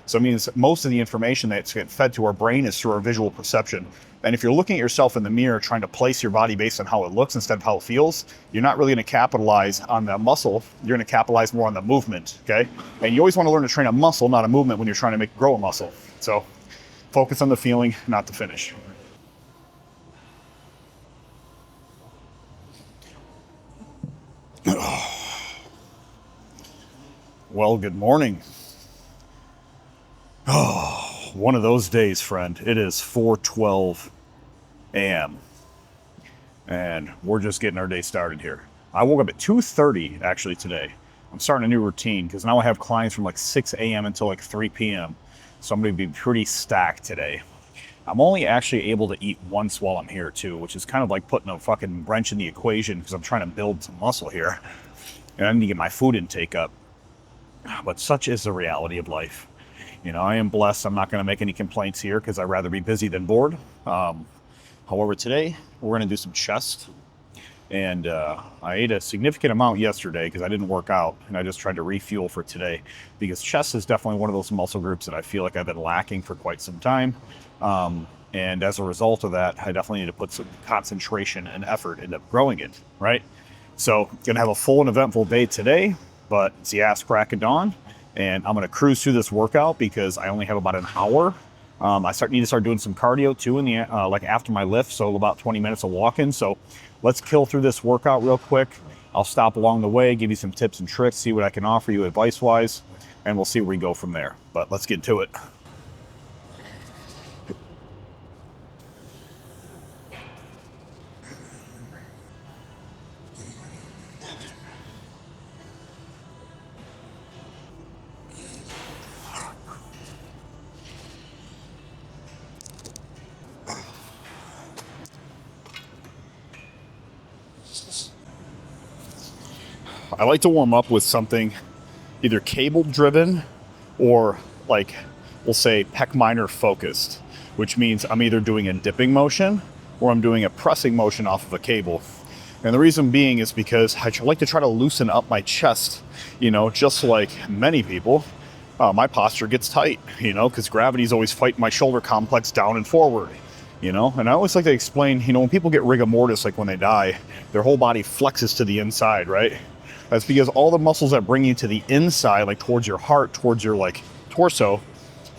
So it means most of the information that's getting fed to our brain is through our visual perception. And if you're looking at yourself in the mirror trying to place your body based on how it looks instead of how it feels, you're not really going to capitalize on the muscle. You're going to capitalize more on the movement, okay? And you always want to learn to train a muscle, not a movement, when you're trying to grow a muscle. So focus on the feeling, not the finish. Well, good morning. Oh, one of those days, friend. It is 4:12 a.m. and we're just getting our day started here. I woke up at 2:30 actually today. I'm starting a new routine because now I have clients from like 6 a.m. until like 3 p.m. So I'm going to be pretty stacked today. I'm only actually able to eat once while I'm here too, which is kind of like putting a fucking wrench in the equation because I'm trying to build some muscle here. And I need to get my food intake up. But such is the reality of life. You know, I am blessed. I'm not going to make any complaints here because I'd rather be busy than bored. However, today we're going to do some chest. And I ate a significant amount yesterday because I didn't work out, and I just tried to refuel for today because chest is definitely one of those muscle groups that I feel like I've been lacking for quite some time. And as a result of that, I definitely need to put some concentration and effort into growing it, right? So going to have a full and eventful day today, but it's the ass crack of dawn, and I'm going to cruise through this workout because I only have about an hour. I need to start doing some cardio too in the like after my lift, so about 20 minutes of walking. So let's kill through this workout real quick. I'll stop along the way, give you some tips and tricks, see what I can offer you advice-wise, and we'll see where we go from there. But let's get to it. I like to warm up with something either cable driven or like we'll say pec minor focused, which means I'm either doing a dipping motion or I'm doing a pressing motion off of a cable. And the reason being is because I like to try to loosen up my chest, you know, just like many people. My posture gets tight, you know, because gravity's always fighting my shoulder complex down and forward, you know. And I always like to explain, you know, when people get rigor mortis, like when they die, their whole body flexes to the inside, right? That's because all the muscles that bring you to the inside, like towards your heart, towards your like torso,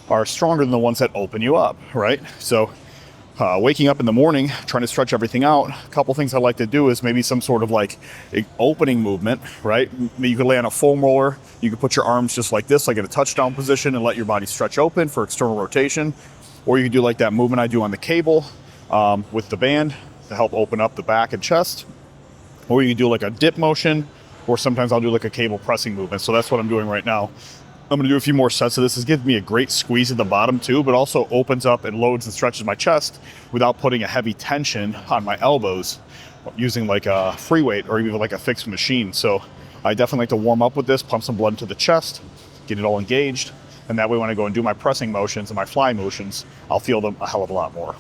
are stronger than the ones that open you up, right? So waking up in the morning, trying to stretch everything out, a couple things I like to do is maybe some sort of like opening movement, right? You could lay on a foam roller, you could put your arms just like this, like in a touchdown position, and let your body stretch open for external rotation. Or you could do like that movement I do on the cable with the band to help open up the back and chest. Or you can do like a dip motion, or sometimes I'll do like a cable pressing movement. So that's what I'm doing right now. I'm going to do a few more sets of this. This gives me a great squeeze at the bottom too, but also opens up and loads and stretches my chest without putting a heavy tension on my elbows using like a free weight or even like a fixed machine. So I definitely like to warm up with this, pump some blood into the chest, get it all engaged. And that way when I go and do my pressing motions and my fly motions, I'll feel them a hell of a lot more.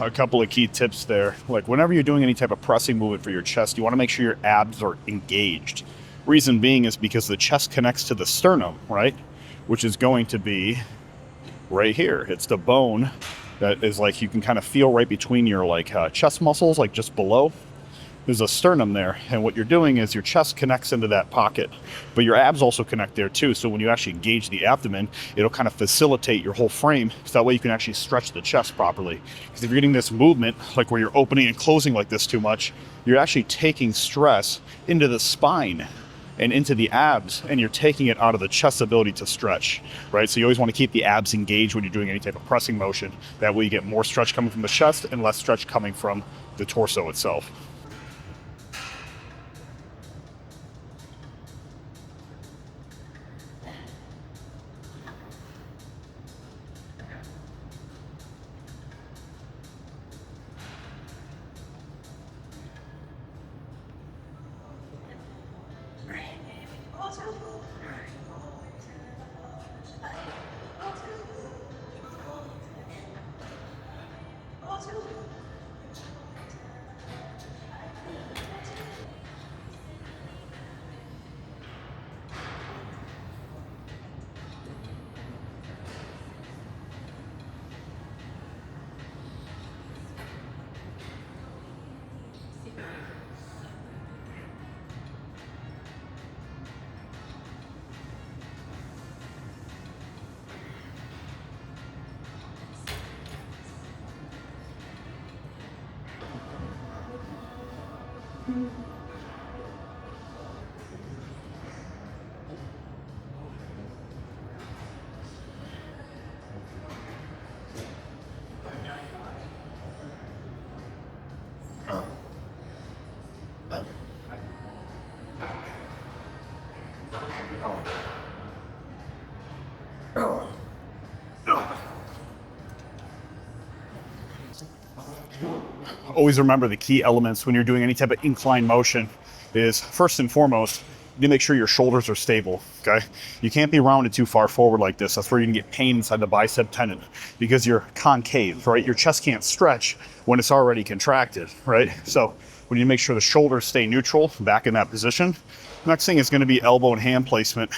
A couple of key tips there. Like whenever you're doing any type of pressing movement for your chest, you want to make sure your abs are engaged. Reason being is because the chest connects to the sternum, right? Which is going to be right here. It's the bone that is like, you can kind of feel right between your like chest muscles, like just below. There's a sternum there, and what you're doing is your chest connects into that pocket, but your abs also connect there too. So when you actually engage the abdomen, it'll kind of facilitate your whole frame, so that way you can actually stretch the chest properly. Because if you're getting this movement, like where you're opening and closing like this too much, you're actually taking stress into the spine and into the abs, and you're taking it out of the chest's ability to stretch, right? So you always want to keep the abs engaged when you're doing any type of pressing motion. That way you get more stretch coming from the chest and less stretch coming from the torso itself. Always remember the key elements when you're doing any type of incline motion is, first and foremost, you need to make sure your shoulders are stable, okay? You can't be rounded too far forward like this. That's where you can get pain inside the bicep tendon because you're concave, right? Your chest can't stretch when it's already contracted, right? So we need to make sure the shoulders stay neutral, back in that position. Next thing is gonna be elbow and hand placement.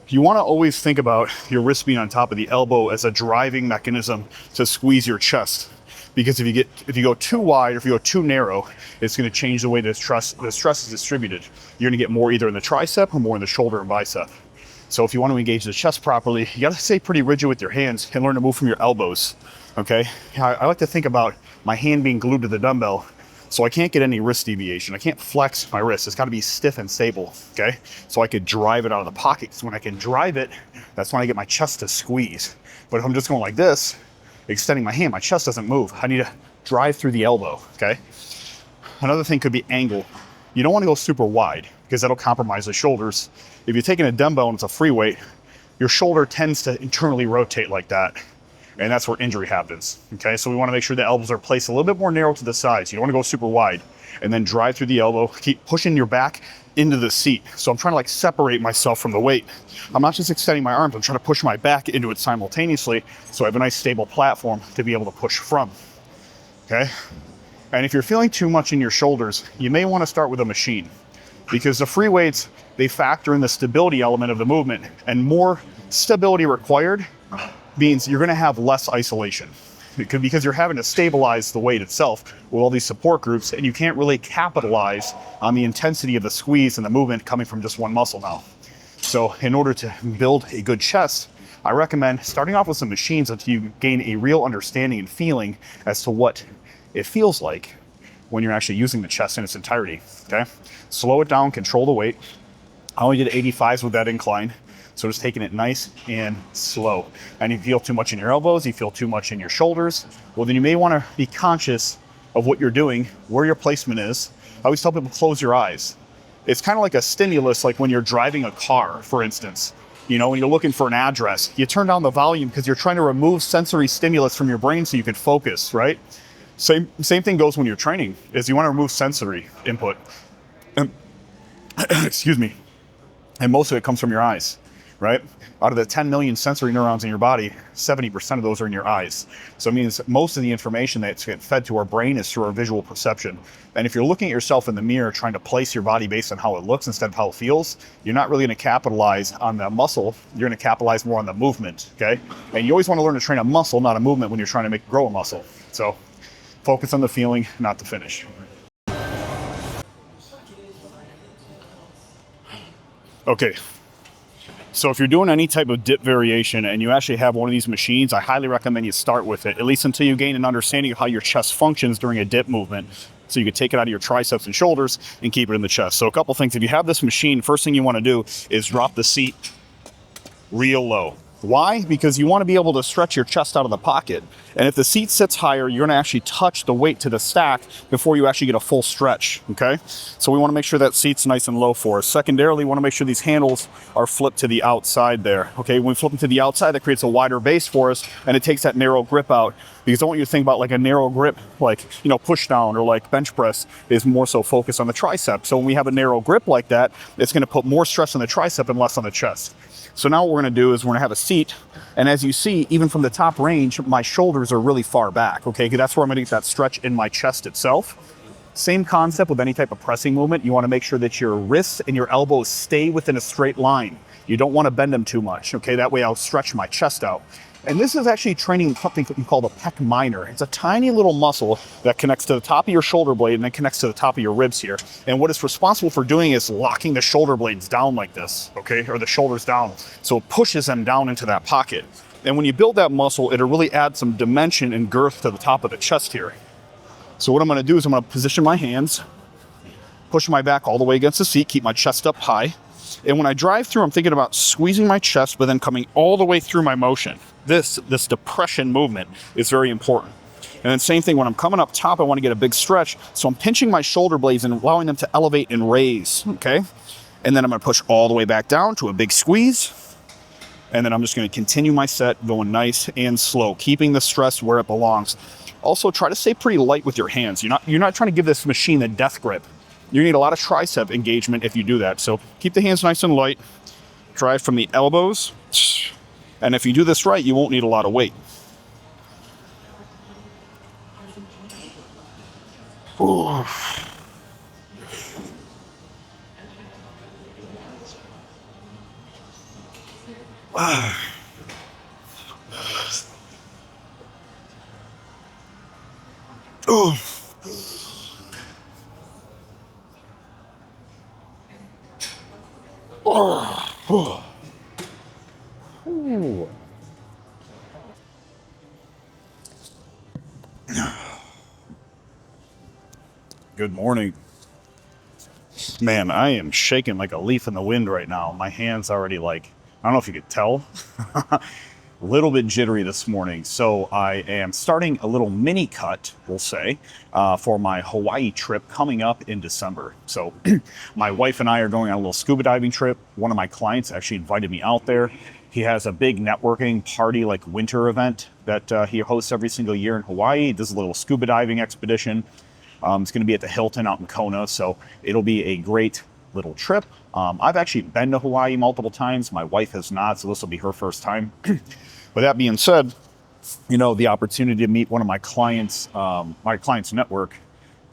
You wanna always think about your wrist being on top of the elbow as a driving mechanism to squeeze your chest. Because if you go too wide or if you go too narrow, it's going to change the way the stress is distributed. You're going to get more either in the tricep or more in the shoulder and bicep. So if you want to engage the chest properly, you got to stay pretty rigid with your hands and learn to move from your elbows. Okay, I like to think about my hand being glued to the dumbbell, so I can't get any wrist deviation. I can't flex my wrist. It's got to be stiff and stable. Okay, so I could drive it out of the pocket. So when I can drive it, that's when I get my chest to squeeze. But if I'm just going like this, extending my hand, my chest doesn't move. I need to drive through the elbow, okay? Another thing could be angle. You don't want to go super wide because that'll compromise the shoulders. If you're taking a dumbbell and it's a free weight, your shoulder tends to internally rotate like that, and that's where injury happens, okay? So we want to make sure the elbows are placed a little bit more narrow to the sides. You don't want to go super wide, and then drive through the elbow, keep pushing your back into the seat. So I'm trying to like separate myself from the weight. I'm not just extending my arms, I'm trying to push my back into it simultaneously so I have a nice stable platform to be able to push from, okay? And if you're feeling too much in your shoulders, you may want to start with a machine because the free weights, they factor in the stability element of the movement, and more stability required means you're going to have less isolation. Because you're having to stabilize the weight itself with all these support groups, and you can't really capitalize on the intensity of the squeeze and the movement coming from just one muscle now. So in order to build a good chest, I recommend starting off with some machines until you gain a real understanding and feeling as to what it feels like when you're actually using the chest in its entirety, okay? Slow it down, control the weight. I only did 85s with that incline. So just taking it nice and slow. And if you feel too much in your elbows, you feel too much in your shoulders, well, then you may want to be conscious of what you're doing, where your placement is. I always tell people, close your eyes. It's kind of like a stimulus, like when you're driving a car, for instance. You know, when you're looking for an address, you turn down the volume because you're trying to remove sensory stimulus from your brain so you can focus, right? Same thing goes when you're training, is you want to remove sensory input. Excuse me. And most of it comes from your eyes. Right? Out of the 10 million sensory neurons in your body, 70% of those are in your eyes. So it means most of the information that's fed to our brain is through our visual perception. And if you're looking at yourself in the mirror, trying to place your body based on how it looks instead of how it feels, you're not really going to capitalize on the muscle. You're going to capitalize more on the movement, okay? And you always want to learn to train a muscle, not a movement, when you're trying to grow a muscle. So focus on the feeling, not the finish. Okay. So if you're doing any type of dip variation and you actually have one of these machines, I highly recommend you start with it, at least until you gain an understanding of how your chest functions during a dip movement. So you can take it out of your triceps and shoulders and keep it in the chest. So a couple things, if you have this machine, first thing you want to do is drop the seat real low. Why? Because you want to be able to stretch your chest out of the pocket. And if the seat sits higher, you're going to actually touch the weight to the stack before you actually get a full stretch, okay? So we want to make sure that seat's nice and low for us. Secondarily, we want to make sure these handles are flipped to the outside there, okay? When we flip them to the outside, that creates a wider base for us, and it takes that narrow grip out. Because I want you to think about like a narrow grip, like, you know, push down or like bench press is more so focused on the tricep. So when we have a narrow grip like that, it's going to put more stress on the tricep and less on the chest. So now what we're going to do is we're going to have a seat, and as you see, even from the top range, my shoulders are really far back, okay? Because that's where I'm going to get that stretch in my chest itself. Same concept with any type of pressing movement. You want to make sure that your wrists and your elbows stay within a straight line. You don't want to bend them too much, okay? That way I'll stretch my chest out. And this is actually training something you call the pec minor. It's a tiny little muscle that connects to the top of your shoulder blade and then connects to the top of your ribs here. And what it's responsible for doing is locking the shoulder blades down like this, okay? Or the shoulders down. So it pushes them down into that pocket. And when you build that muscle, it'll really add some dimension and girth to the top of the chest here. So what I'm gonna do is I'm gonna position my hands push my back all the way against the seat, keep my chest up high. And when I drive through, I'm thinking about squeezing my chest, but then coming all the way through my motion. This depression movement is very important. And then same thing, when I'm coming up top, I want to get a big stretch. So I'm pinching my shoulder blades and allowing them to elevate and raise, okay? And then I'm going to push all the way back down to a big squeeze. And then I'm just going to continue my set going nice and slow, keeping the stress where it belongs. Also, try to stay pretty light with your hands. You're not trying to give this machine a death grip. You need a lot of tricep engagement if you do that. So keep the hands nice and light. Drive from the elbows. And if you do this right, you won't need a lot of weight. Ooh. Ooh. Oh. Ooh. Good morning. Man, I am shaking like a leaf in the wind right now. My hand's already like, I don't know if you could tell, a little bit jittery this morning. So I am starting a little mini cut, we'll say, for my Hawaii trip coming up in December. So my wife and I are going on a little scuba diving trip. One of my clients actually invited me out there. He has a big networking party, like winter event that he hosts every single year in Hawaii. This is a little scuba diving expedition. It's going to be at the Hilton out in Kona, so it'll be a great little trip. I've actually been to Hawaii multiple times. My wife has not, so this will be her first time. With that being said, the opportunity to meet one of my clients' network,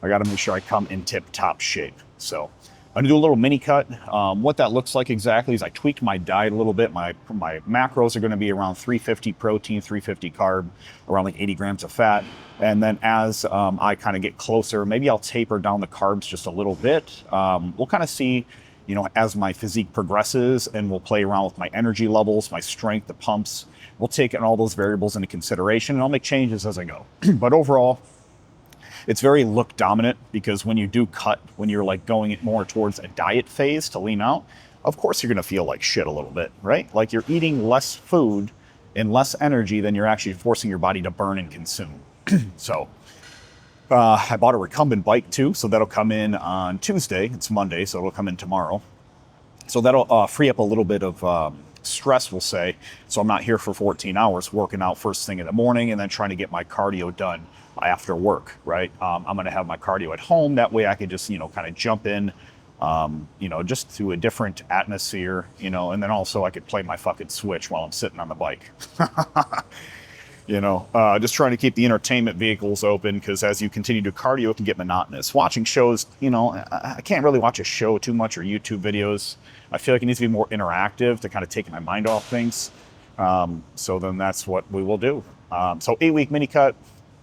I got to make sure I come in tip-top shape. So I'm going to do a little mini cut. What that looks like exactly is I tweaked my diet a little bit. My macros are going to be around 350 protein, 350 carb, around like 80 grams of fat. And then as I kind of get closer, maybe I'll taper down the carbs just a little bit. We'll kind of see, as my physique progresses, and we'll play around with my energy levels, my strength, the pumps. We'll take all those variables into consideration, and I'll make changes as I go. But overall, it's very look dominant, because when you do cut, when you're like going more towards a diet phase to lean out, of course you're going to feel like shit a little bit, right? Like you're eating less food and less energy than you're actually forcing your body to burn and consume. So I bought a recumbent bike too, so that'll come in on Tuesday. It's Monday, so it'll come in tomorrow. So that'll free up a little bit of stress, we'll say. So I'm not here for 14 hours working out first thing in the morning and then trying to get my cardio done after work, right? I'm going to have my cardio at home. That way I can just, kind of jump in, just to a different atmosphere, and then also I could play my fucking Switch while I'm sitting on the bike. Just trying to keep the entertainment vehicles open, because as you continue to cardio, it can get monotonous. Watching shows, I can't really watch a show too much, or YouTube videos. I feel like it needs to be more interactive to kind of take my mind off things. So then that's what we will do. So 8-week mini cut,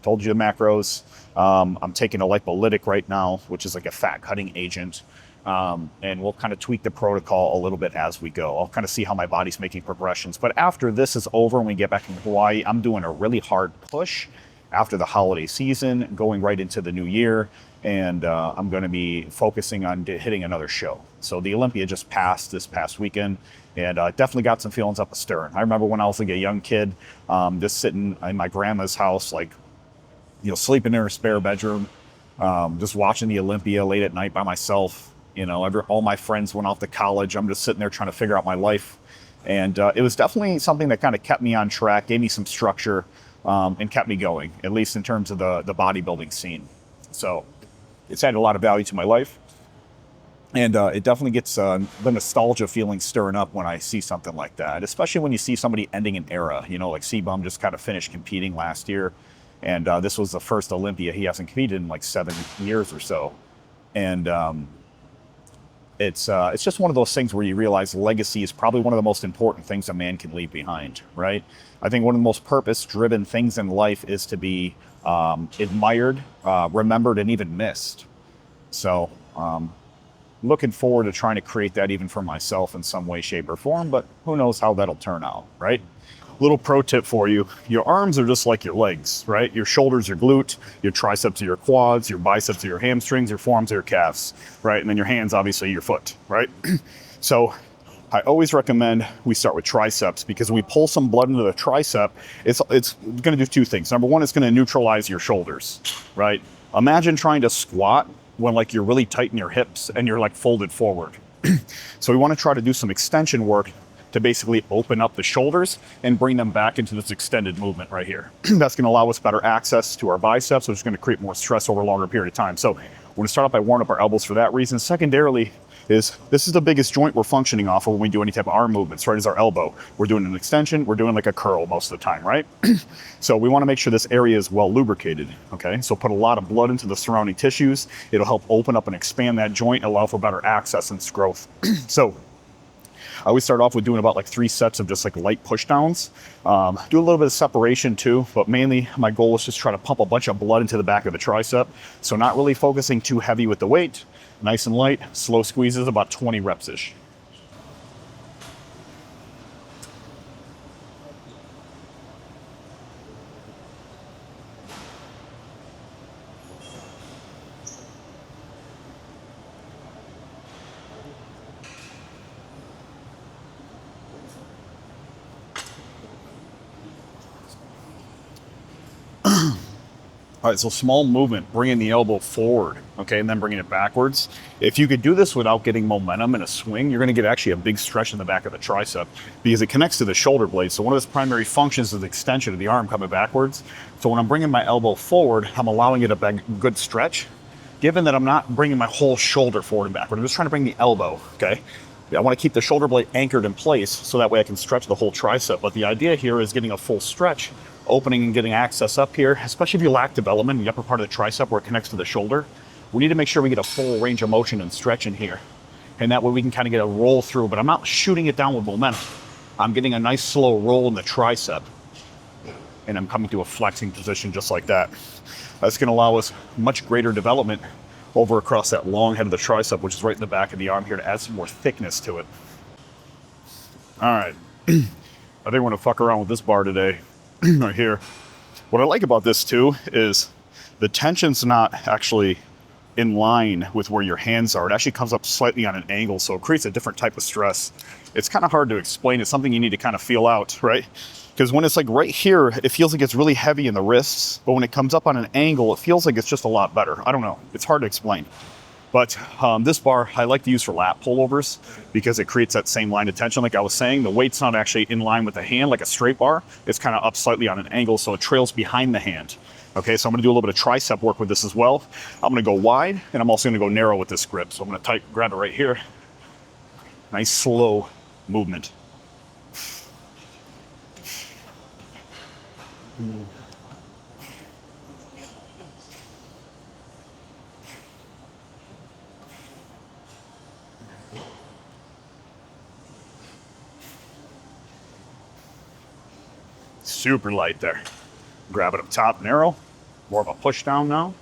told you the macros. I'm taking a lipolytic right now, which is like a fat cutting agent. And we'll kind of tweak the protocol a little bit as we go. I'll kind of see how my body's making progressions. But after this is over and we get back in Hawaii, I'm doing a really hard push after the holiday season, going right into the new year. And I'm going to be focusing on hitting another show. So the Olympia just passed this past weekend, and definitely got some feelings up a stirring. I remember when I was like a young kid, just sitting in my grandma's house, like, sleeping in her spare bedroom, just watching the Olympia late at night by myself. All my friends went off to college. I'm just sitting there trying to figure out my life. And it was definitely something that kind of kept me on track, gave me some structure, and kept me going, at least in terms of the bodybuilding scene. So it's added a lot of value to my life. And it definitely gets the nostalgia feeling stirring up when I see something like that, especially when you see somebody ending an era. Like C-Bum just kind of finished competing last year. And this was the first Olympia. He hasn't competed in like 7 years or so. And it's just one of those things where you realize legacy is probably one of the most important things a man can leave behind, right? I think one of the most purpose-driven things in life is to be admired, remembered, and even missed. So looking forward to trying to create that even for myself in some way, shape, or form, but who knows how that'll turn out, right? Little pro tip for you, your arms are just like your legs, right? Your shoulders are glute, your triceps are your quads, your biceps are your hamstrings, your forearms are your calves, right? And then your hands, obviously your foot, right? So I always recommend we start with triceps, because when we pull some blood into the tricep, it's going to do two things. Number one, it's going to neutralize your shoulders, right? Imagine trying to squat when like you're really tight in your hips and you're like folded forward. So we want to try to do some extension work to basically open up the shoulders and bring them back into this extended movement right here. That's going to allow us better access to our biceps, which is going to create more stress over a longer period of time. So we're going to start off by warming up our elbows for that reason. Secondarily, this is the biggest joint we're functioning off of when we do any type of arm movements, right? Is our elbow. We're doing an extension, we're doing like a curl most of the time, right? So we want to make sure this area is well lubricated, okay? So put a lot of blood into the surrounding tissues. It'll help open up and expand that joint, allow for better access and growth. So I always start off with doing about like 3 sets of just like light push downs. Do a little bit of separation too, but mainly my goal is just try to pump a bunch of blood into the back of the tricep. So not really focusing too heavy with the weight, nice and light, slow squeezes, about 20 reps-ish. All right, so small movement, bringing the elbow forward, okay, and then bringing it backwards. If you could do this without getting momentum in a swing, you're gonna get actually a big stretch in the back of the tricep, because it connects to the shoulder blade. So one of its primary functions is the extension of the arm coming backwards. So when I'm bringing my elbow forward, I'm allowing it a good stretch, given that I'm not bringing my whole shoulder forward and backward. I'm just trying to bring the elbow, okay? I want to keep the shoulder blade anchored in place so that way I can stretch the whole tricep. But the idea here is getting a full stretch, opening and getting access up here, especially if you lack development in the upper part of the tricep where it connects to the shoulder. We need to make sure we get a full range of motion and stretch in here. And that way we can kind of get a roll through, but I'm not shooting it down with momentum. I'm getting a nice slow roll in the tricep. And I'm coming to a flexing position just like that. That's going to allow us much greater development over across that long head of the tricep, which is right in the back of the arm here, to add some more thickness to it. All right. I think we're going to fuck around with this bar today. Right here. What I like about this too is the tension's not actually in line with where your hands are. It actually comes up slightly on an angle, so it creates a different type of stress. It's kind of hard to explain. It's something you need to kind of feel out, right? Because when it's like right here, it feels like it's really heavy in the wrists, but when it comes up on an angle, it feels like it's just a lot better. I don't know. It's hard to explain. But this bar I like to use for lat pullovers because it creates that same line of tension. Like I was saying, the weight's not actually in line with the hand like a straight bar. It's kind of up slightly on an angle, so it trails behind the hand. Okay, so I'm gonna do a little bit of tricep work with this as well. I'm gonna go wide, and I'm also gonna go narrow with this grip. So I'm gonna grab it right here. Nice slow movement. Super light there. Grab it up top, narrow. More of a push down now.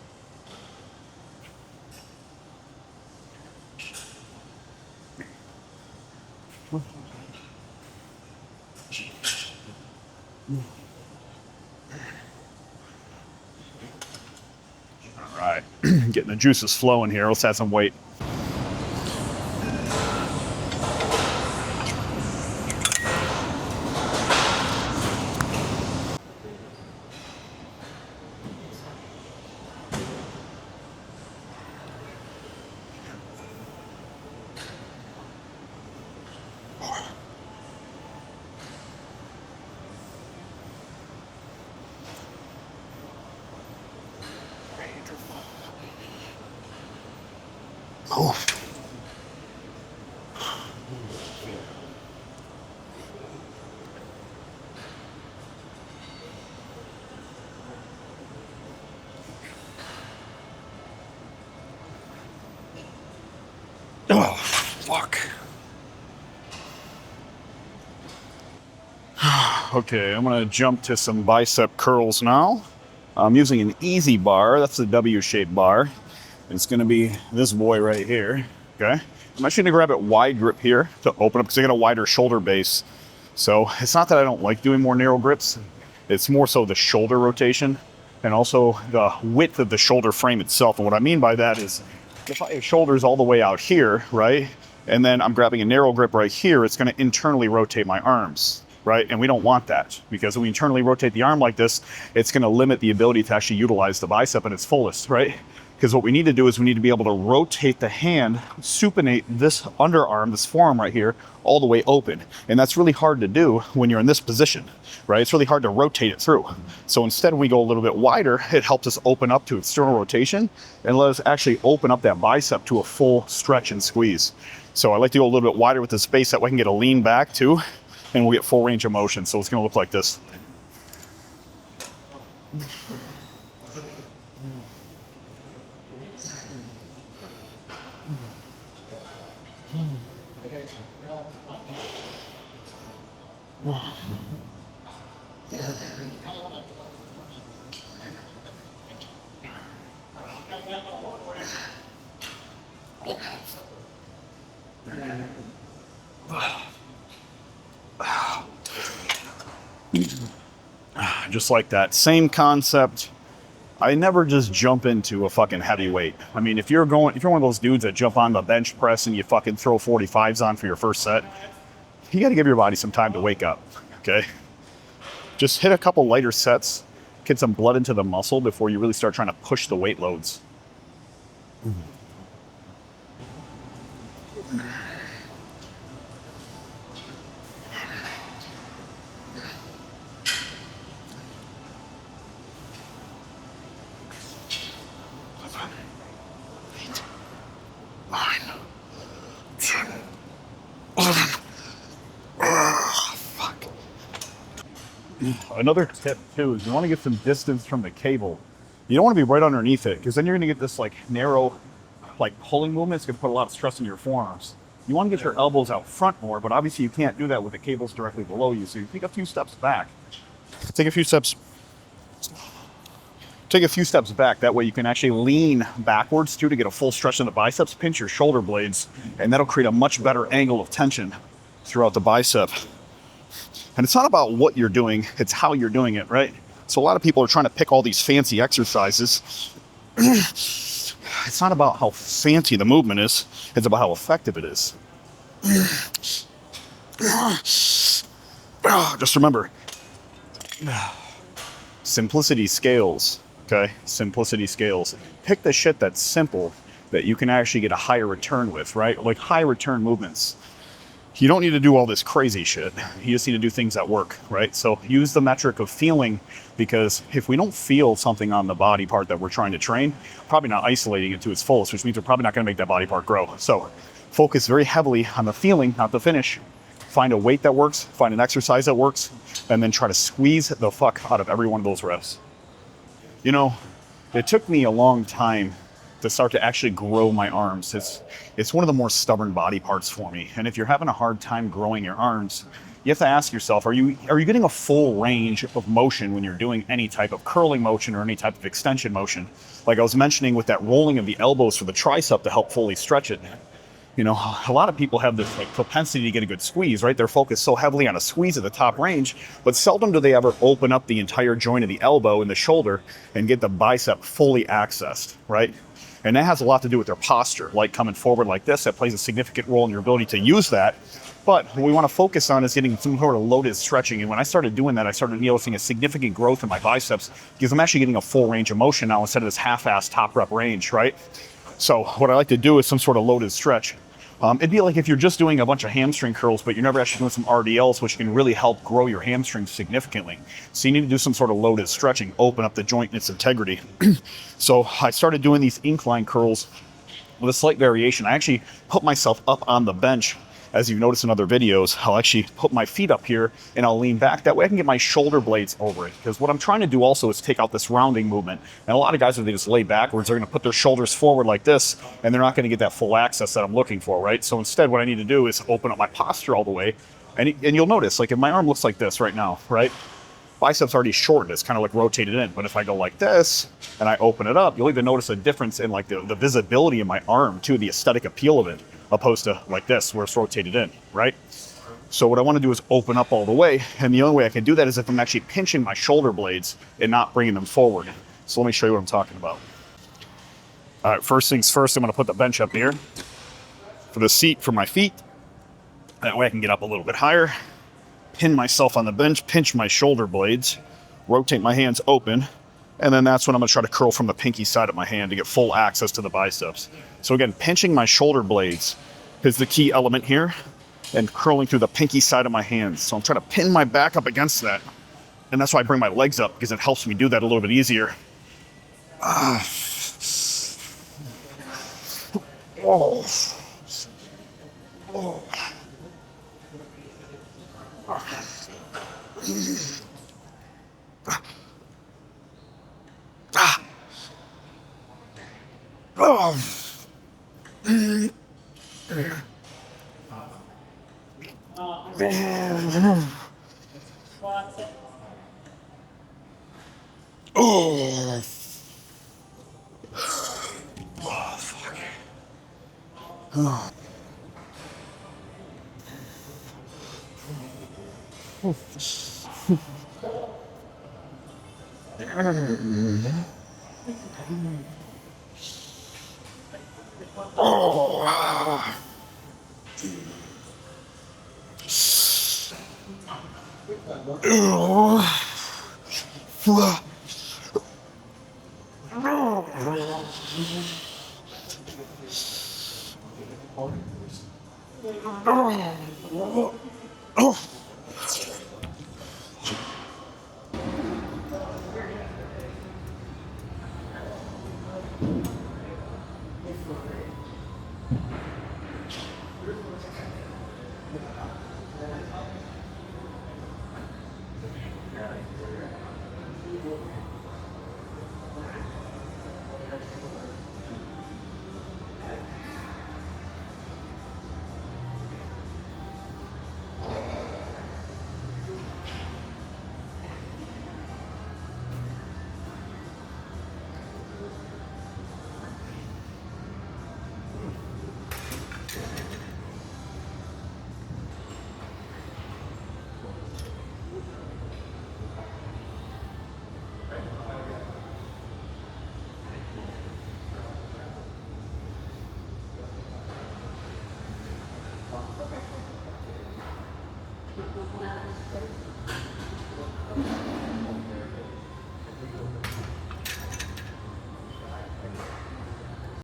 All right, getting the juices flowing here. Let's add some weight. Oh. Oh, fuck. Okay, I'm gonna jump to some bicep curls now. I'm using an easy bar. That's a W-shaped bar. It's gonna be this boy right here, okay? I'm actually gonna grab it wide grip here to open up because I got a wider shoulder base. So it's not that I don't like doing more narrow grips. It's more so the shoulder rotation and also the width of the shoulder frame itself. And what I mean by that is if I have shoulders all the way out here, right, and then I'm grabbing a narrow grip right here, it's going to internally rotate my arms, right? And we don't want that, because when we internally rotate the arm like this, it's going to limit the ability to actually utilize the bicep at its fullest, right? Because what we need to do is we need to be able to rotate the hand, supinate this underarm, this forearm right here, all the way open. And that's really hard to do when you're in this position, right? It's really hard to rotate it through. So instead, when we go a little bit wider, it helps us open up to external rotation and let us actually open up that bicep to a full stretch and squeeze. So I like to go a little bit wider with the space, that way I can get a lean back too, and we'll get full range of motion. So it's gonna look like this. Just like that. Same concept. I never just jump into a fucking heavyweight. I mean, if you're one of those dudes that jump on the bench press and you fucking throw 45s on for your first set, you got to give your body some time to wake up, okay? Just hit a couple lighter sets, get some blood into the muscle before you really start trying to push the weight loads. Another tip too is you want to get some distance from the cable. You don't want to be right underneath it, because then you're going to get this like narrow, like pulling movement. It's going to put a lot of stress on your forearms. You want to get your elbows out front more, but obviously you can't do that with the cables directly below you. So you take a few steps back. Take a few steps back. That way you can actually lean backwards too to get a full stretch in the biceps. Pinch your shoulder blades, and that'll create a much better angle of tension throughout the bicep. And it's not about what you're doing, it's how you're doing it, right? So a lot of people are trying to pick all these fancy exercises. It's not about how fancy the movement is, it's about how effective it is. Just remember, simplicity scales, okay? Simplicity scales. Pick the shit that's simple that you can actually get a higher return with, right? Like high return movements. You don't need to do all this crazy shit. You just need to do things that work, right? So use the metric of feeling, because if we don't feel something on the body part that we're trying to train, probably not isolating it to its fullest, which means we're probably not going to make that body part grow. So focus very heavily on the feeling, not the finish. Find a weight that works, find an exercise that works, and then try to squeeze the fuck out of every one of those reps. You know, it took me a long time to start to actually grow my arms. It's one of the more stubborn body parts for me. And if you're having a hard time growing your arms, you have to ask yourself, are you getting a full range of motion when you're doing any type of curling motion or any type of extension motion? Like I was mentioning with that rolling of the elbows for the tricep to help fully stretch it. You know, a lot of people have this like propensity to get a good squeeze, right? They're focused so heavily on a squeeze at the top range, but seldom do they ever open up the entire joint of the elbow and the shoulder and get the bicep fully accessed, right? And that has a lot to do with their posture, like coming forward like this. That plays a significant role in your ability to use that. But what we want to focus on is getting some sort of loaded stretching. And when I started doing that, I started noticing a significant growth in my biceps, because I'm actually getting a full range of motion now instead of this half-assed top rep range, right? So what I like to do is some sort of loaded stretch. It'd be like if you're just doing a bunch of hamstring curls, but you're never actually doing some RDLs, which can really help grow your hamstrings significantly. So you need to do some sort of loaded stretching, open up the joint in its integrity. So I started doing these incline curls with a slight variation. I actually put myself up on the bench. As you've noticed in other videos, I'll actually put my feet up here and I'll lean back. That way I can get my shoulder blades over it. Because what I'm trying to do also is take out this rounding movement. And a lot of guys, if they just lay backwards, they're going to put their shoulders forward like this, and they're not going to get that full access that I'm looking for, right? So instead, what I need to do is open up my posture all the way. And you'll notice, like if my arm looks like this right now, right? Biceps already shortened, it's kind of like rotated in. But if I go like this and I open it up, you'll even notice a difference in like the visibility of my arm too, the aesthetic appeal of it, opposed to like this where it's rotated in, right? So what I want to do is open up all the way. And the only way I can do that is if I'm actually pinching my shoulder blades and not bringing them forward. So let me show you what I'm talking about. All right, first things first, I'm going to put the bench up here for the seat for my feet. That way I can get up a little bit higher, pin myself on the bench, pinch my shoulder blades, rotate my hands open, and then that's when I'm going to try to curl from the pinky side of my hand to get full access to the biceps. So again, pinching my shoulder blades is the key element here, and curling through the pinky side of my hands. So I'm trying to pin my back up against that, and that's why I bring my legs up, because it helps me do that a little bit easier. Oh. Oh. Oh. Oh, fuck. Oh.